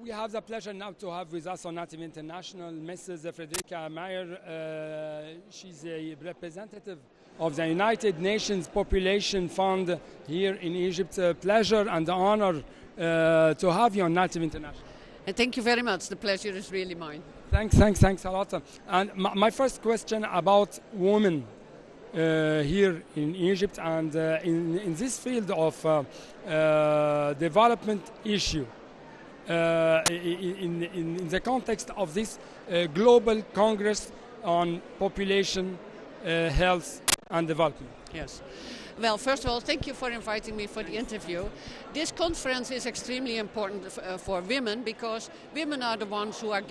We have the pleasure now to have with us on Native International Mrs. Frederika Mejer. She's a representative of the United Nations Population Fund here in Egypt. Pleasure and honor to have you on Native International. And thank you very much. The pleasure is really mine. Thanks a lot. And my first question about women here in Egypt and in this field of development issue. In the context of this global congress on population health and development. Yes. Well, first of all, thank you for inviting me for the interview. This conference is extremely important for women because women are the ones who are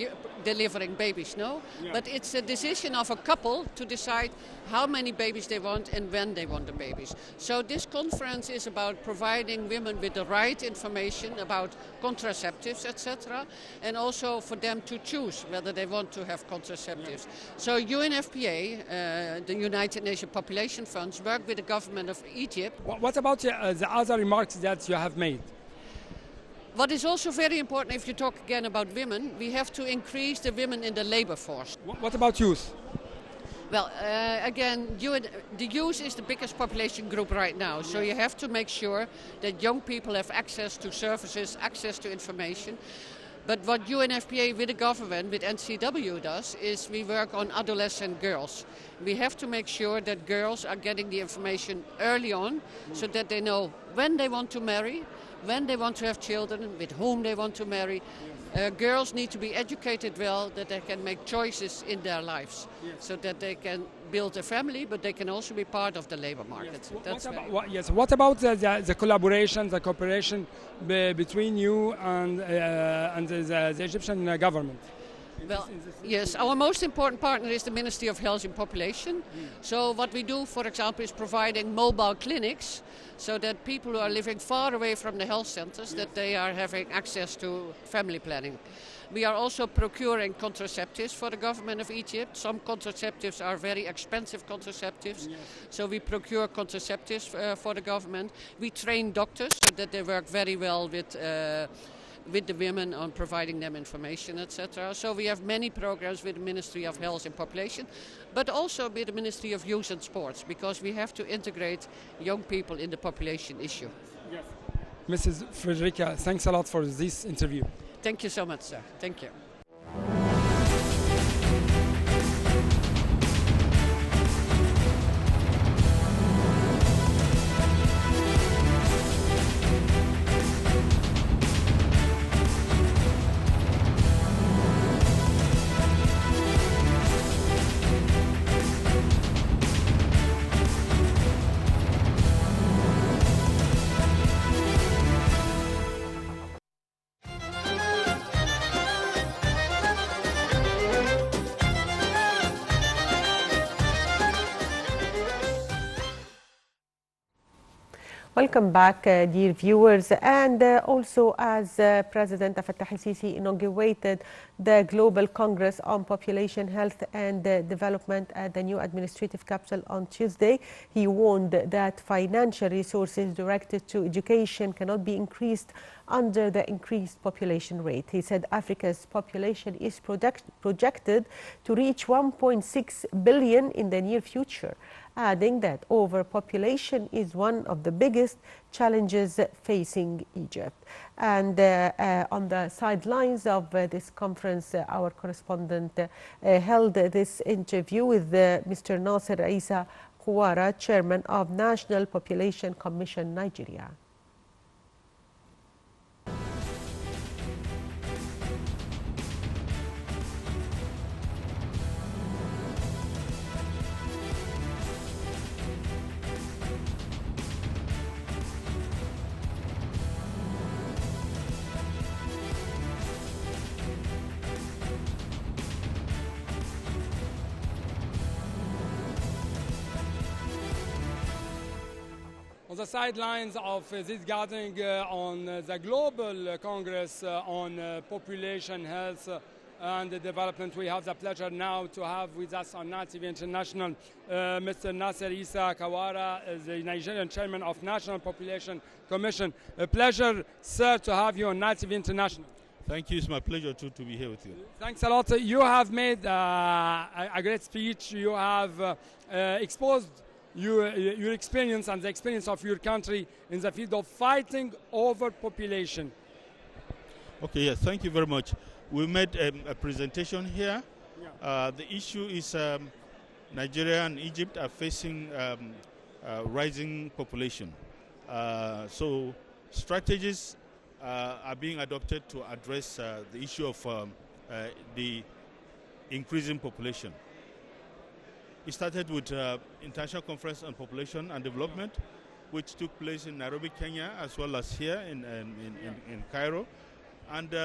delivering babies, no? Yeah. But it's a decision of a couple to decide how many babies they want and when they want the babies. So this conference is about providing women with the right information about contraceptives, etc., and also for them to choose whether they want to have contraceptives. Yeah. So UNFPA, the United Nations Population Funds, work with the government of Egypt. What about the other remarks that you have made? What is also very important, if you talk again about women, we have to increase the women in the labor force. What about youth? Well, again, the youth is the biggest population group right now, so you have to make sure that young people have access to services, access to information. But what UNFPA with the government, with NCW does, is we work on adolescent girls. We have to make sure that girls are getting the information early on so that they know when they want to marry, when they want to have children, with whom they want to marry. Girls need to be educated well, that they can make choices in their lives, so that they can build a family, but they can also be part of the labor market. What about the collaboration, the cooperation between you and the Egyptian government? Well, yes, our most important partner is the Ministry of Health and Population. So what we do, for example, is providing mobile clinics so that people who are living far away from the health centers, that they are having access to family planning. We are also procuring contraceptives for the government of Egypt. Some contraceptives are very expensive contraceptives, so we procure contraceptives for the government. We train doctors so that they work very well with the women on providing them information, etc. So we have many programs with the Ministry of Health and Population, but also with the Ministry of Youth and Sports, because we have to integrate young people in the population issue. Yes. Mrs. Frederika, thanks a lot for this interview. Thank you so much, sir. Thank you. Welcome back, dear viewers. And also, as President Fattah el-Sisi inaugurated the Global Congress on Population Health and Development at the new administrative capital on Tuesday, he warned that financial resources directed to education cannot be increased under the increased population rate. He said Africa's population is projected to reach 1.6 billion in the near future, adding that overpopulation is one of the biggest challenges facing Egypt. And on the sidelines of this conference, our correspondent held this interview with Mr. Nasser Isa Kawara, Chairman of National Population Commission, Nigeria. On the sidelines of this gathering on the Global Congress on Population Health and Development, we have the pleasure now to have with us on Native International Mr. Nasser Isa Kawara, the Nigerian Chairman of National Population Commission. A pleasure, sir, to have you on Native International. Thank you. It's my pleasure to be here with you. Thanks a lot. You have made a great speech. You have exposed your experience and the experience of your country in the field of fighting overpopulation. Okay, yes, thank you very much. We made a presentation here. Yeah. The issue is Nigeria and Egypt are facing rising population. So strategies are being adopted to address the issue of the increasing population. It started with International Conference on Population and Development, which took place in Nairobi, Kenya, as well as here in Cairo. And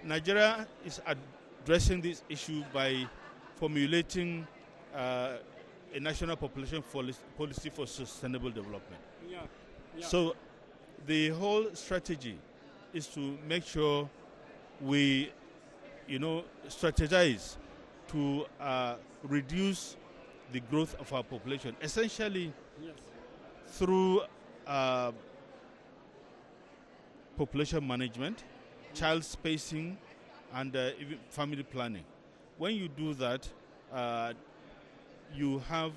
Nigeria is addressing this issue by formulating a national population policy for sustainable development. Yeah. Yeah. So the whole strategy is to make sure we, strategize to reduce the growth of our population, essentially Yes. through population management, child spacing, and even family planning. When you do that, you have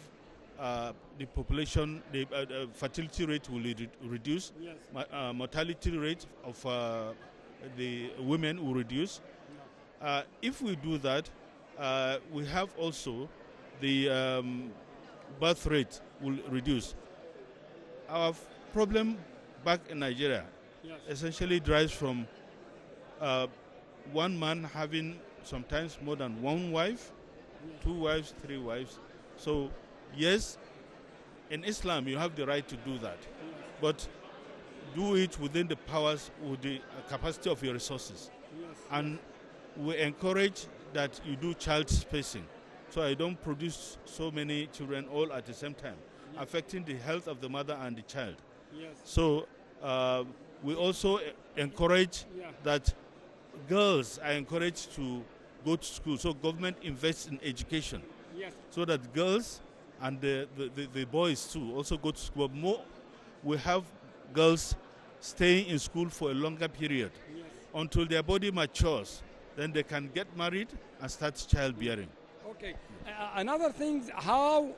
the population, the fertility rate will reduce, Yes. mortality rate of the women will reduce. If we do that, we have also the birth rate will reduce. Our problem back in Nigeria Yes. essentially derives from one man having sometimes more than one wife, two wives, three wives. So yes, in Islam you have the right to do that, but do it within the powers, with the capacity of your resources. Yes. And we encourage that you do child spacing, so I don't produce so many children all at the same time, affecting the health of the mother and the child. Yes. So we also encourage that girls are encouraged to go to school. So government invests in education, Yes. so that girls and the boys too also go to school. But more, we have girls staying in school for a longer period, Yes. until their body matures. Then they can get married and start childbearing. Okay. Another thing, how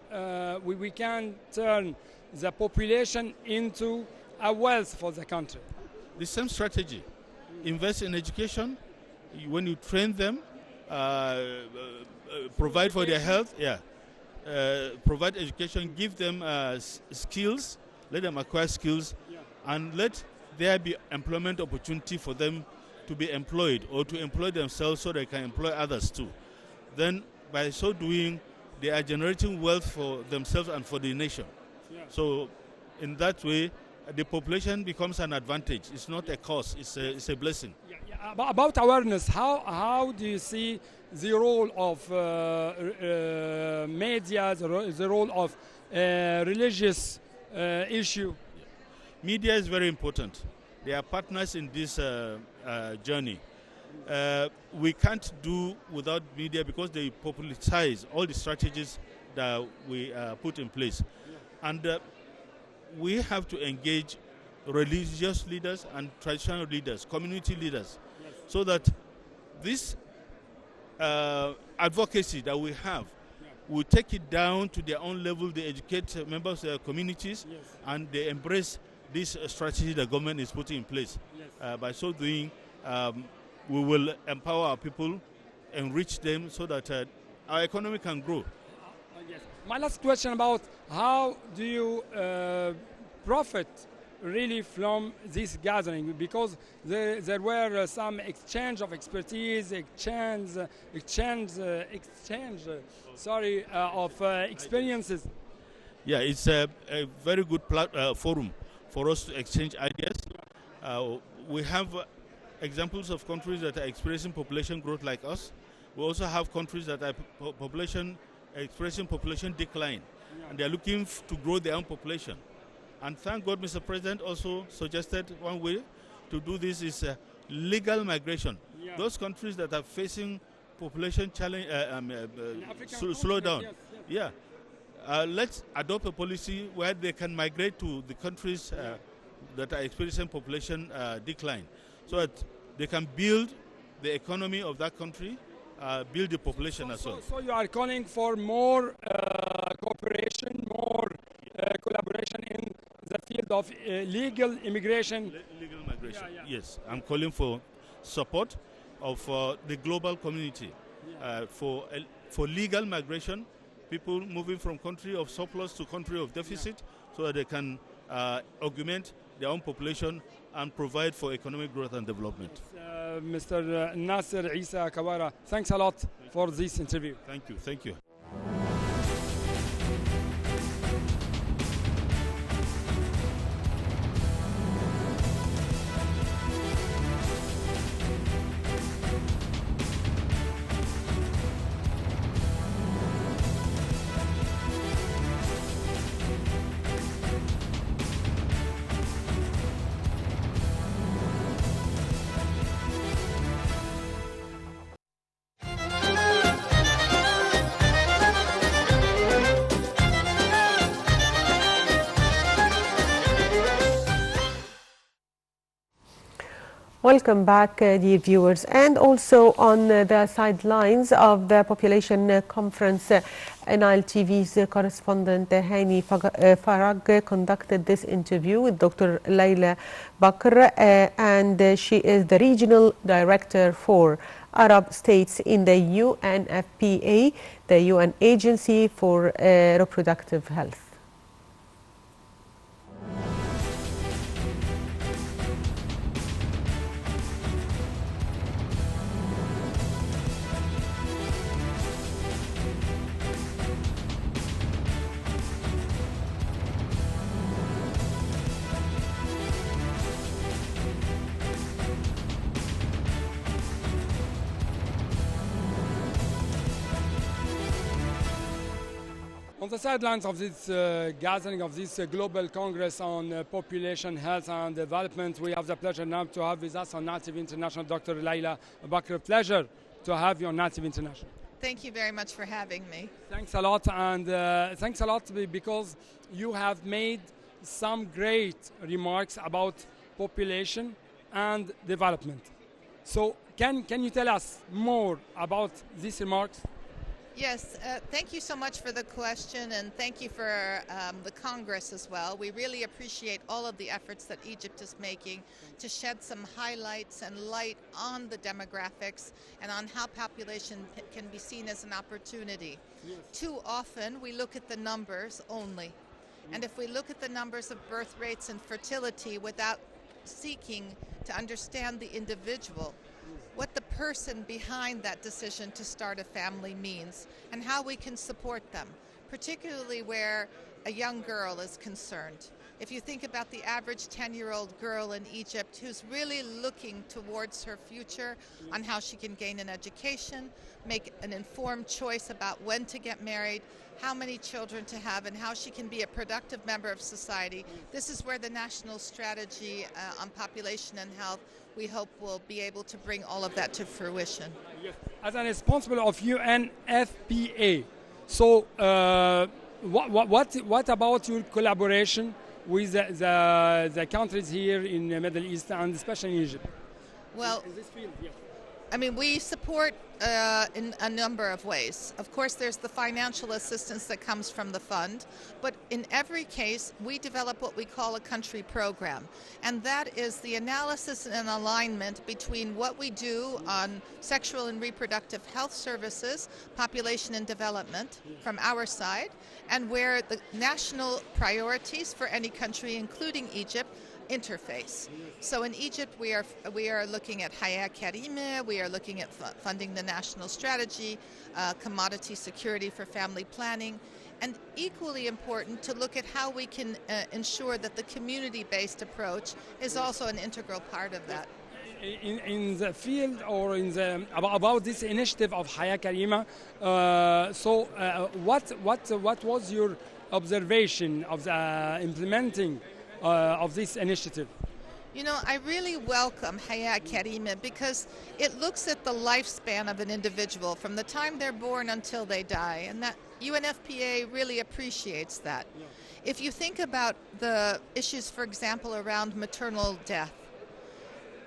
we can turn the population into a wealth for the country. The same strategy. Invest in education. When you train them, provide for their health. Provide education. Give them skills. Let them acquire skills, and let there be employment opportunity for them to be employed or to employ themselves, so they can employ others too. Then, by so doing, they are generating wealth for themselves and for the nation. So, in that way, the population becomes an advantage. It's not a cost. It's a blessing. About awareness, how do you see the role of media, the role of religious issue? Media is very important. They are partners in this journey. We can't do without media, because they popularize all the strategies that we put in place. And we have to engage religious leaders and traditional leaders, community leaders, so that this advocacy that we have, we take it down to their own level. They educate members of their communities, and they embrace this strategy the government is putting in place. By so doing, we will empower our people, enrich them, so that our economy can grow. Yes. My last question about how do you profit really from this gathering, because there were some exchange of expertise, of experiences. Yeah, it's a very good forum for us to exchange ideas. We have examples of countries that are experiencing population growth like us. We also have countries that are experiencing population decline, and they are looking to grow their own population. And thank God, Mr. President also suggested one way to do this is legal migration. Those countries that are facing population challenge, slow down. Let's adopt a policy where they can migrate to the countries that are experiencing population decline, so that they can build the economy of that country, build the population as well. So you are calling for more cooperation, more collaboration in the field of legal immigration. Legal migration, yes. I'm calling for support of the global community for legal migration, people moving from country of surplus to country of deficit, so that they can augment their own population and provide for economic growth and development. Mr. Nasser Isa Kawara, thanks a lot for this interview. Thank you. Thank you. Welcome back, dear viewers. And also on the sidelines of the population conference, Nile TV's correspondent Hani Farag conducted this interview with Dr. Layla Bakr, and she is the regional director for Arab states in the UNFPA, the UN Agency for Reproductive Health. On the sidelines of this gathering of this global congress on population health and development, we have the pleasure now to have with us on Nile TV International Dr. Layla Bakr. Pleasure to have you on Nile TV International. Thank you very much for having me. Thanks a lot, and thanks a lot because you have made some great remarks about population and development. So can you tell us more about these remarks? Yes, thank you so much for the question, and thank you for the Congress as well. We really appreciate all of the efforts that Egypt is making to shed some highlights and light on the demographics and on how population can be seen as an opportunity. Yes. Too often we look at the numbers only, and if we look at the numbers of birth rates and fertility without seeking to understand the individual, what the person behind that decision to start a family means, and how we can support them, particularly where a young girl is concerned. If you think about the average 10-year-old girl in Egypt who's really looking towards her future on how she can gain an education, make an informed choice about when to get married, how many children to have, and how she can be a productive member of society, this is where the national strategy on population and health, we hope will be able to bring all of that to fruition. Yes. As a responsible of UNFPA, so what about your collaboration with the countries here in the Middle East and especially in Egypt? Well, in this field, yes. I mean, we support in a number of ways. Of course, there's the financial assistance that comes from the fund, but in every case, we develop what we call a country program, and that is the analysis and alignment between what we do on sexual and reproductive health services, population and development from our side, and where the national priorities for any country, including Egypt, interface. So in Egypt, we are looking at Hayat Karime, we are looking at funding the national strategy, commodity security for family planning, and equally important to look at how we can ensure that the community-based approach is also an integral part of that. In the field or in the about this initiative of Hayat Karima, what was your observation of the implementing of this initiative? You know, I really welcome Hayat Karima because it looks at the lifespan of an individual from the time they're born until they die, and that UNFPA really appreciates that. Yeah. If you think about the issues, for example, around maternal death,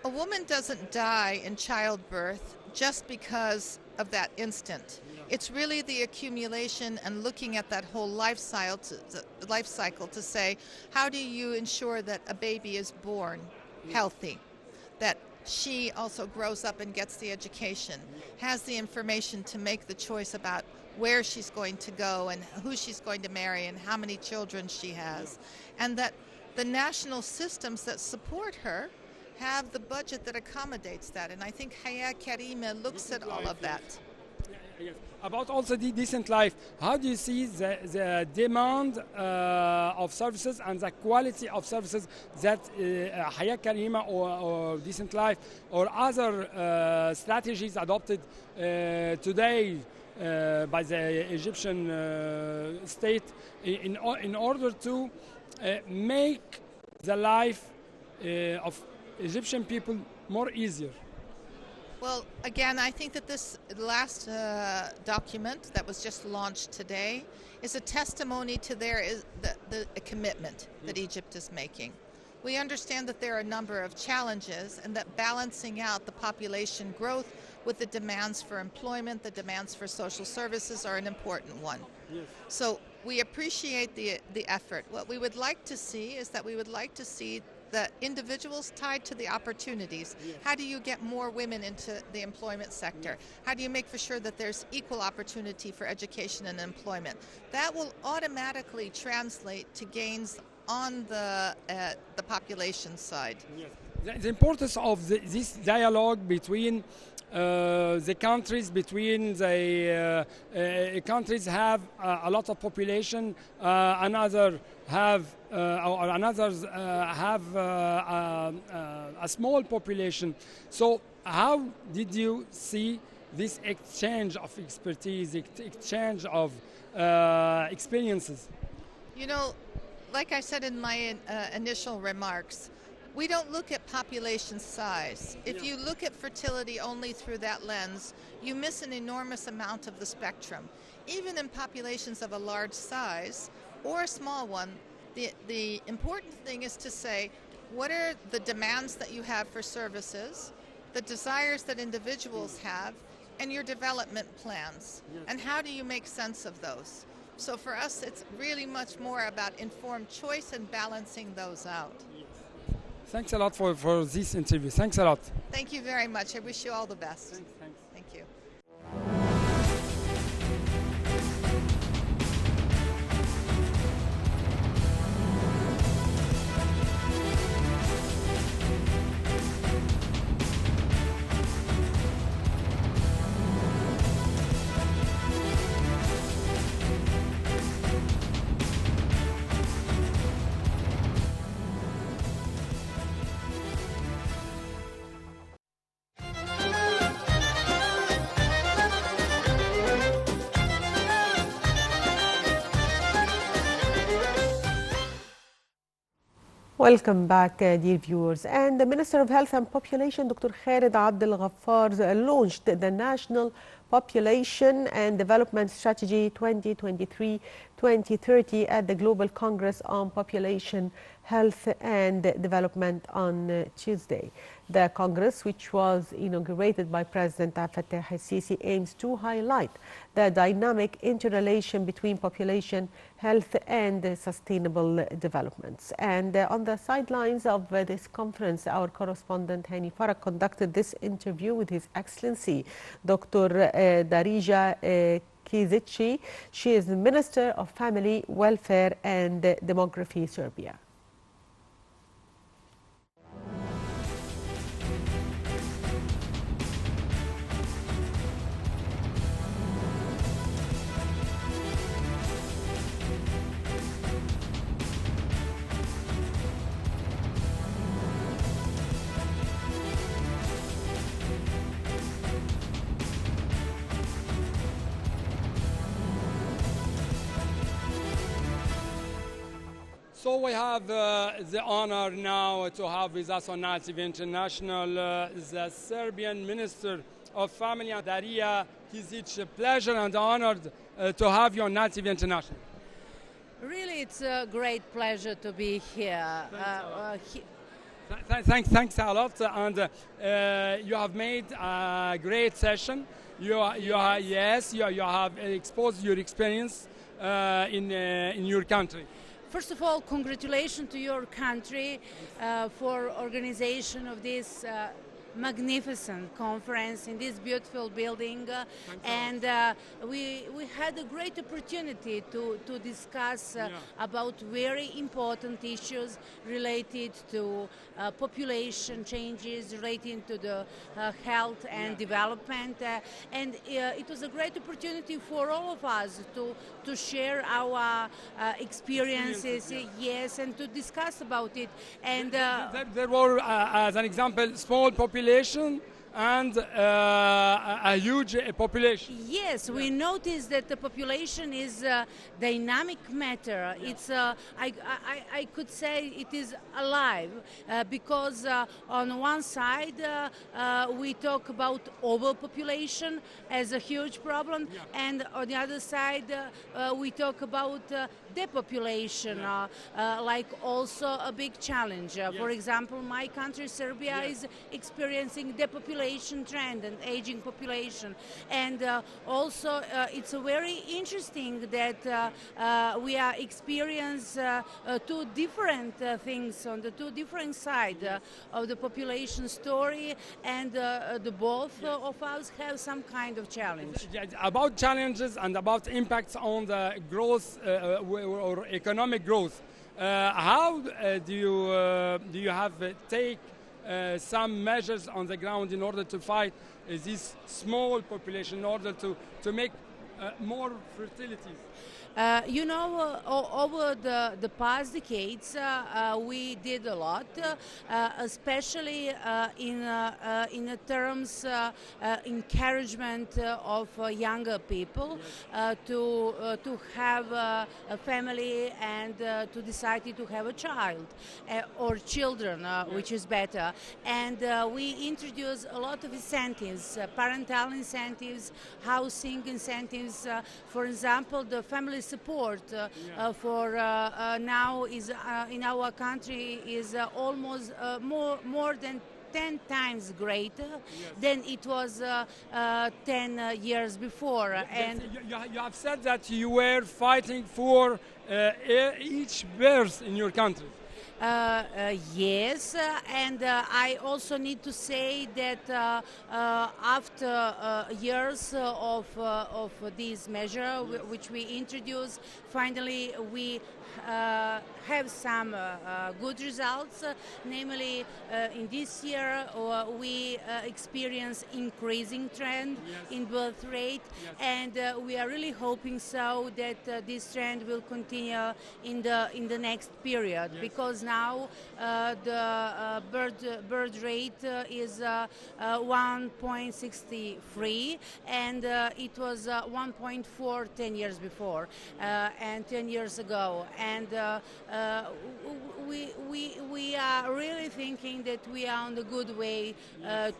a woman doesn't die in childbirth just because of that instant. It's really the accumulation and looking at that whole life cycle to say, how do you ensure that a baby is born healthy, that she also grows up and gets the education, has the information to make the choice about where she's going to go and who she's going to marry and how many children she has, and that the national systems that support her have the budget that accommodates that. And I think Haya Karima looks at all of that. Yes. About also the decent life, how do you see the demand of services and the quality of services that Haya Karima or Decent Life or other strategies adopted today by the Egyptian state in order to make the life of Egyptian people more easier? Well, again, I think that this last document that was just launched today is a testimony to the commitment that Egypt is making. We understand that there are a number of challenges and that balancing out the population growth with the demands for employment, the demands for social services are an important one. Yes. So we appreciate the effort. What we would like to see is that we would like to see the individuals tied to the opportunities. Yes. How do you get more women into the employment sector? Yes. How do you make for sure that there's equal opportunity for education and employment? That will automatically translate to gains on the population side. Yes. The importance of this dialogue between the countries, between the countries have a lot of population, another have or another's have a small population. So how did you see this exchange of expertise, exchange of experiences? You know, like I said in my initial remarks, we don't look at population size. If you look at fertility only through that lens, you miss an enormous amount of the spectrum. Even in populations of a large size or a small one, the important thing is to say, what are the demands that you have for services, the desires that individuals have, and your development plans, and how do you make sense of those? So for us, it's really much more about informed choice and balancing those out. Thanks a lot for this interview. Thanks a lot. Thank you very much. I wish you all the best. Thanks. Thank you. Welcome back, dear viewers. And the Minister of Health and Population, Dr. Khaled Abdel Ghaffar, launched the National Population and Development Strategy 2023-2030 at the Global Congress on Population, Health and Development on Tuesday. The Congress, which was inaugurated by President Abdel Fattah al-Sisi, aims to highlight the dynamic interrelation between population, health and sustainable developments. And on the sidelines of this conference, our correspondent Hani Farah conducted this interview with His Excellency Dr. Darija Kizici. She is the Minister of Family Welfare and Demography, Serbia. So we have the honor now to have with us on Night TV International the Serbian Minister of Family, Darija Kizic. Pleasure and honored to have you on Night TV International. Really, it's a great pleasure to be here. Thanks a lot, and you have made a great session. You have exposed your experience in your country. First of all, congratulations to your country for organization of this magnificent conference in this beautiful building, and we had a great opportunity to discuss about very important issues related to population changes, relating to the health and development, and it was a great opportunity for all of us to share our experiences, yes, and to discuss about it. And there were, as an example, small population and a huge population. Yes, we noticed that the population is a dynamic matter. It's I could say it is alive because on one side we talk about overpopulation as a huge problem, and on the other side we talk about depopulation, like also a big challenge. For example, my country, Serbia, is experiencing depopulation trend and aging population, and also it's very interesting that we are experience two different things on the two different sides of the population story, and the both of us have some kind of challenge. About challenges and about impacts on the growth or economic growth, how do you have take some measures on the ground in order to fight this small population, in order to make more fertility? You know, over the past decades, we did a lot, especially in terms encouragement of younger people to have a family and to decide to have a child or children, which is better. And we introduced a lot of incentives, parental incentives, housing incentives. For example, the family support for now is in our country is almost more than 10 times greater than it was 10 years before. And you have said that you were fighting for each birth in your country. Yes, and I also need to say that after years of this measure, which we introduced, finally we have some good results. Namely, in this year we experience increasing trend in birth rate, and we are really hoping so that this trend will continue in the next period, because now the birth rate is 1.63, and it was 1.4 10 years before and 10 years ago. And we are really thinking that we are on the good way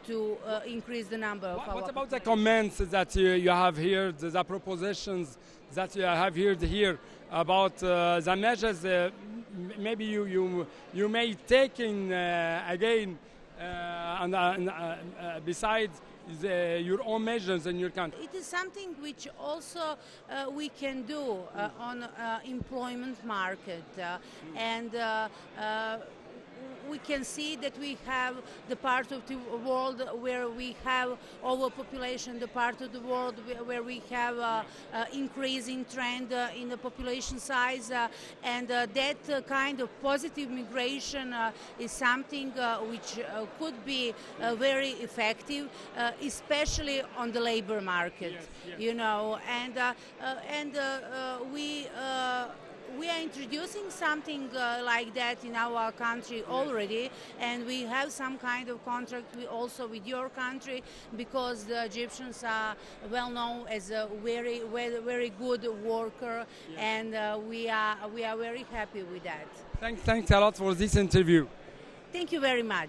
to increase the number of our. What about the comments that you have heard, the propositions that you have heard here about the measures maybe you may take in again and besides your own measures in your country? It is something which also we can do on employment market, and we can see that we have the part of the world where we have overpopulation, the part of the world where we have increasing trend in the population size, and that kind of positive migration is something which could be very effective, especially on the labor market. You know, and we are introducing something like that in our country already, and we have some kind of contract also with your country, because the Egyptians are well known as a very good worker, and we are very happy with that. Thanks a lot for this interview. Thank you very much.